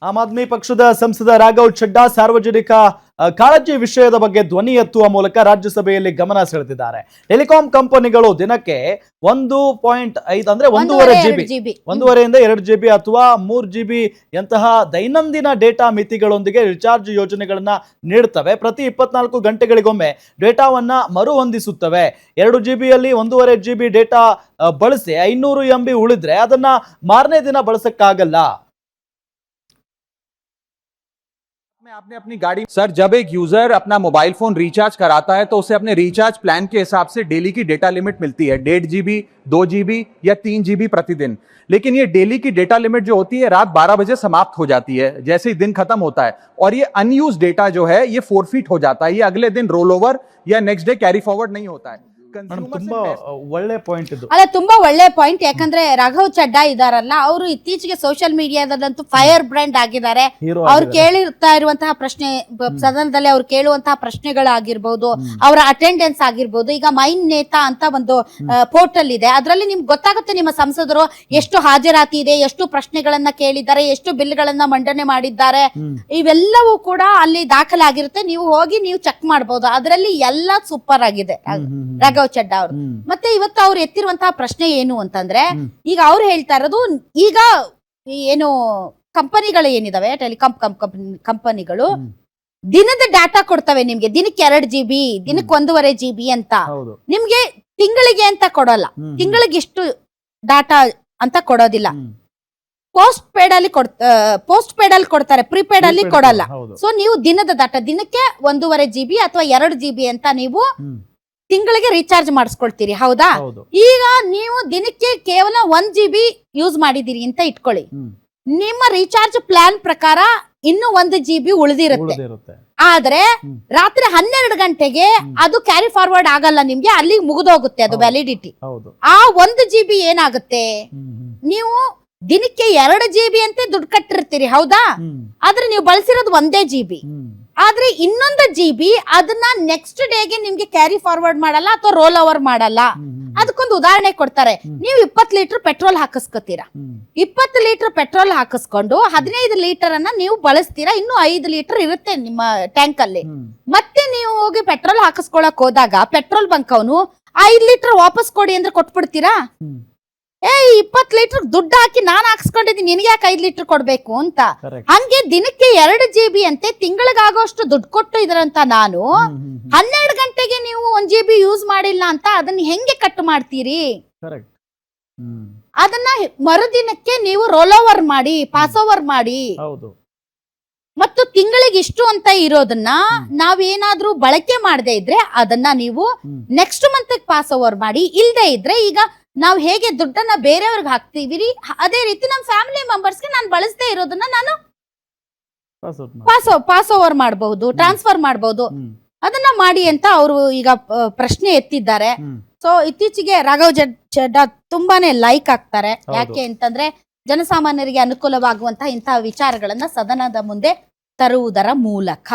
ಆಮ್ ಆದ್ಮಿ ಪಕ್ಷದ ಸಂಸದ ರಾಘವ್ ಚಡ್ಡಾ ಸಾರ್ವಜನಿಕ ಕಾಳಜಿ ವಿಷಯದ ಬಗ್ಗೆ ಧ್ವನಿ ಎತ್ತುವ ಮೂಲಕ ರಾಜ್ಯಸಭೆಯಲ್ಲಿ ಗಮನ ಸೆಳೆದಿದ್ದಾರೆ. ಟೆಲಿಕಾಂ ಕಂಪನಿಗಳು ದಿನಕ್ಕೆ 1.5 ಅಂದ್ರೆ 1.5 GB 1.5 ಇಂದ 2 GB ಅಥವಾ 3 GB ಯಂತಹ ದೈನಂದಿನ ಡೇಟಾ ಮಿತಿಗಳೊಂದಿಗೆ ರಿಚಾರ್ಜ್ ಯೋಜನೆಗಳನ್ನ ನೀಡುತ್ತವೆ. ಪ್ರತಿ 24 ಗಂಟೆಗಳಿಗೊಮ್ಮೆ ಡೇಟಾವನ್ನ ಮರುಹೊಂದಿಸುತ್ತವೆ. 2 GB ಯಲ್ಲಿ 1.5 GB ಡೇಟಾ ಬಳಸಿ 500 MB ಉಳಿದ್ರೆ ಅದನ್ನ ಮಾರನೇ ದಿನ ಬಳಸಕ್ಕಾಗಲ್ಲ. में आपने अपनी गाड़ी सर जब एक यूजर अपना मोबाइल फोन रिचार्ज कराता है तो उसे अपने रिचार्ज प्लान के हिसाब से डेली की डेटा लिमिट मिलती है 1.5 GB 2 GB या 3 GB प्रतिदिन। लेकिन ये डेली की डेटा लिमिट जो होती है रात 12 बजे समाप्त हो जाती है जैसे ही दिन खत्म होता है और ये अनयूज डेटा जो है ये फोरफीट हो जाता है। ये अगले दिन रोल ओवर या नेक्स्ट डे कैरी फॉरवर्ड नहीं होता है। ತುಂಬಾ ಒಳ್ಳೆ ಪಾಯಿಂಟ್ ಇದು. ಅಲ್ಲ, ತುಂಬಾ ಒಳ್ಳೆ ಪಾಯಿಂಟ್. ಯಾಕಂದ್ರೆ ರಾಘವ್ ಚಡ್ಡಾ ಇದಾರಲ್ಲ, ಅವರು ಇತ್ತೀಚೆಗೆ ಸೋಷಿಯಲ್ ಮೀಡಿಯಾದಲ್ಲಂತೂ ಫೈರ್ ಬ್ರ್ಯಾಂಡ್ ಆಗಿದ್ದಾರೆ. ಅವ್ರು ಕೇಳಿರ್ತಾ ಇರುವಂತಹ ಪ್ರಶ್ನೆ ಸದನದಲ್ಲಿ ಅವ್ರು ಕೇಳುವಂತಹ ಪ್ರಶ್ನೆಗಳಾಗಿರ್ಬೋದು, ಅವರ ಅಟೆಂಡೆನ್ಸ್ ಆಗಿರ್ಬೋದು. ಈಗ ಮೈನ್ ನೇತಾ ಅಂತ ಒಂದು ಪೋರ್ಟಲ್ ಇದೆ, ಅದರಲ್ಲಿ ನಿಮ್ಗೆ ಗೊತ್ತಾಗುತ್ತೆ ನಿಮ್ಮ ಸಂಸದರು ಎಷ್ಟು ಹಾಜರಾತಿ ಇದೆ, ಎಷ್ಟು ಪ್ರಶ್ನೆಗಳನ್ನ ಕೇಳಿದ್ದಾರೆ, ಎಷ್ಟು ಬಿಲ್ಗಳನ್ನ ಮಂಡನೆ ಮಾಡಿದ್ದಾರೆ, ಇವೆಲ್ಲವೂ ಕೂಡ ಅಲ್ಲಿ ದಾಖಲಾಗಿರುತ್ತೆ. ನೀವು ಹೋಗಿ ನೀವು ಚೆಕ್ ಮಾಡಬಹುದು. ಅದರಲ್ಲಿ ಎಲ್ಲ ಸೂಪರ್ ಆಗಿದೆ ರಾಘವ್ ಚಡ್ಡಾ ಅವರು. ಮತ್ತೆ ಇವತ್ತು ಅವ್ರು ಎತ್ತಿರುವಂತಹ ಪ್ರಶ್ನೆ ಏನು ಅಂತಂದ್ರೆ, ಈಗ ಅವ್ರು ಹೇಳ್ತಾ ಇರೋದು, ಈಗ ಏನು ಕಂಪನಿಗಳು ಏನಿದಾವೆ ಟೆಲಿಕಾಂ ಕಂಪನಿಗಳು ದಿನದ ಡಾಟಾ ಕೊಡ್ತವೆ ನಿಮ್ಗೆ. ದಿನಕ್ಕೆ 2 GB, ದಿನಕ್ಕೆ 1.5 GB ಅಂತ. ನಿಮ್ಗೆ ತಿಂಗಳಿಗೆ ಅಂತ ಕೊಡೋಲ್ಲ, ತಿಂಗಳಿಗೆ ಇಷ್ಟು ಡಾಟಾ ಅಂತ ಕೊಡೋದಿಲ್ಲ. ಪೋಸ್ಟ್ ಪೇಡ್ ಅಲ್ಲಿ ಕೊಡ್ತಾರೆ, ಪ್ರಿಪೇಡ್ ಅಲ್ಲಿ ಕೊಡಲ್ಲ. ಸೊ ನೀವು ದಿನದ ಡಾಟಾ ದಿನಕ್ಕೆ 1.5 GB ಅಥವಾ 2 GB ಅಂತ ನೀವು ತಿಂಗಳಿಗೆ ರೀಚಾರ್ಜ್ ಮಾಡಿಸ್ಕೊಳ್ತೀರಿ, ಹೌದಾ? ಈಗ ನೀವು ದಿನಕ್ಕೆ ಕೇವಲ 1 GB ಯೂಸ್ ಮಾಡಿದೀರಿ ಅಂತ ಇಟ್ಕೊಳ್ಳಿ. ನಿಮ್ಮ ರೀಚಾರ್ಜ್ ಪ್ಲಾನ್ ಪ್ರಕಾರ ಇನ್ನು 1 GB ಉಳಿದಿರುತ್ತೆ. ಆದ್ರೆ ರಾತ್ರಿ 12 ಗಂಟೆಗೆ ಅದು ಕ್ಯಾರಿ ಫಾರ್ವರ್ಡ್ ಆಗಲ್ಲ, ನಿಮ್ಗೆ ಅಲ್ಲಿ ಮುಗಿದೋಗುತ್ತೆ ಅದು ವ್ಯಾಲಿಡಿಟಿ. ಆ 1 GB ಏನಾಗುತ್ತೆ, ನೀವು ದಿನಕ್ಕೆ 2 GB ಅಂತ ದುಡ್ಡು ಕಟ್ಟಿರ್ತೀರಿ, ಹೌದಾ? ಆದ್ರೆ ನೀವು ಬಳಸಿರೋದು 1 GB. ಆದ್ರೆ ಇನ್ನೊಂದು GB ಅದನ್ನ ನೆಕ್ಸ್ಟ್ ಡೇಗೆ ನಿಮ್ಗೆ ಕ್ಯಾರಿ ಫಾರ್ವರ್ಡ್ ಮಾಡಲ್ಲ ಅಥವಾ ರೋಲ್ ಓವರ್ ಮಾಡಲ್ಲ. ಅದಕ್ಕೊಂದು ಉದಾಹರಣೆ ಕೊಡ್ತಾರೆ. ನೀವು 20 ಲೀಟರ್ ಪೆಟ್ರೋಲ್ ಹಾಕಿಸ್ಕೊತೀರಾ, 20 ಲೀಟರ್ ಪೆಟ್ರೋಲ್ ಹಾಕಿಸ್ಕೊಂಡು 15 ಲೀಟರ್ ಅನ್ನ ನೀವು ಬಳಸ್ತೀರಾ, ಇನ್ನು 5 ಲೀಟರ್ ಇರುತ್ತೆ ನಿಮ್ಮ ಟ್ಯಾಂಕ್ ಅಲ್ಲಿ. ಮತ್ತೆ ನೀವು ಹೋಗಿ ಪೆಟ್ರೋಲ್ ಹಾಕಿಸ್ಕೊಳಕ್ ಹೋದಾಗ ಪೆಟ್ರೋಲ್ ಬಂಕ್ ಅವನು 5 ಲೀಟರ್ ವಾಪಸ್ ಕೊಡಿ ಅಂದ್ರೆ ಕೊಟ್ಬಿಡ್ತೀರಾ? 20 ಲೀಟರ್ ದುಡ್ಡು ಹಾಕಿ ನಾನು ಹಾಕ್ಸ್ಕೊಂಡಿದ್ದೀನಿ, ನಿನಗೆ ಯಾಕೆ 5 ಲೀಟರ್ ಕೊಡ್ಬೇಕು ಅಂತ. ಹಂಗೆ ದಿನಕ್ಕೆ 2 GB ಅಂತೆ ತಿಂಗಳಿಗಾಗೋಷ್ಟು ದುಡ್ಡು ಕೊಟ್ಟು ಇದ್ರಂತ ನಾನು 12 ಗಂಟೆಗೆ ನೀವು 1 GB ಯೂಸ್ ಮಾಡಿಲ್ಲ ಅಂತ ಅದನ್ನ ಹೆಂಗೆ ಕಟ್ ಮಾಡ್ತೀರಿ? ಅದನ್ನ ಮರುದಿನಕ್ಕೆ ನೀವು ರೋಲ್ ಓವರ್ ಮಾಡಿ, ಪಾಸ್ ಓವರ್ ಮಾಡಿ. ಮತ್ತು ತಿಂಗಳಿಗೆ ಇಷ್ಟು ಅಂತ ಇರೋದನ್ನ ನಾವೇನಾದ್ರೂ ಬಳಕೆ ಮಾಡದೇ ಇದ್ರೆ ಅದನ್ನ ನೀವು ನೆಕ್ಸ್ಟ್ ಮಂತ್ ಪಾಸ್ ಓವರ್ ಮಾಡಿ. ಇಲ್ದೇ ಇದ್ರೆ ಈಗ ನಾವು ಹೇಗೆ ದುಡ್ಡನ್ನ ಬೇರೆಯವ್ರಿಗೆ ಹಾಕ್ತಿವಿ, ಅದೇ ರೀತಿ ನಮ್ಮ ಫ್ಯಾಮಿಲಿ ಮೆಂಬರ್ಸ್ಗೆ ನಾನು ಬಳಸದೇ ಇರೋದನ್ನ ನಾನು ಪಾಸ್ ಓವರ್ ಮಾಡಬಹುದು, ಟ್ರಾನ್ಸ್ಫರ್ ಮಾಡಬಹುದು. ಅದನ್ನ ಮಾಡಿ ಅಂತ ಅವರು ಈಗ ಪ್ರಶ್ನೆ ಎತ್ತಿದ್ದಾರೆ. ಸೊ ಇತ್ತೀಚೆಗೆ ರಾಘವ್ ಚಡ್ಡಾ ತುಂಬಾನೇ ಲೈಕ್ ಆಗ್ತಾರೆ. ಯಾಕೆ ಅಂತಂದ್ರೆ ಜನಸಾಮಾನ್ಯರಿಗೆ ಅನುಕೂಲವಾಗುವಂತಹ ಇಂತಹ ವಿಚಾರಗಳನ್ನ ಸದನದ ಮುಂದೆ ತರುವುದರ ಮೂಲಕ.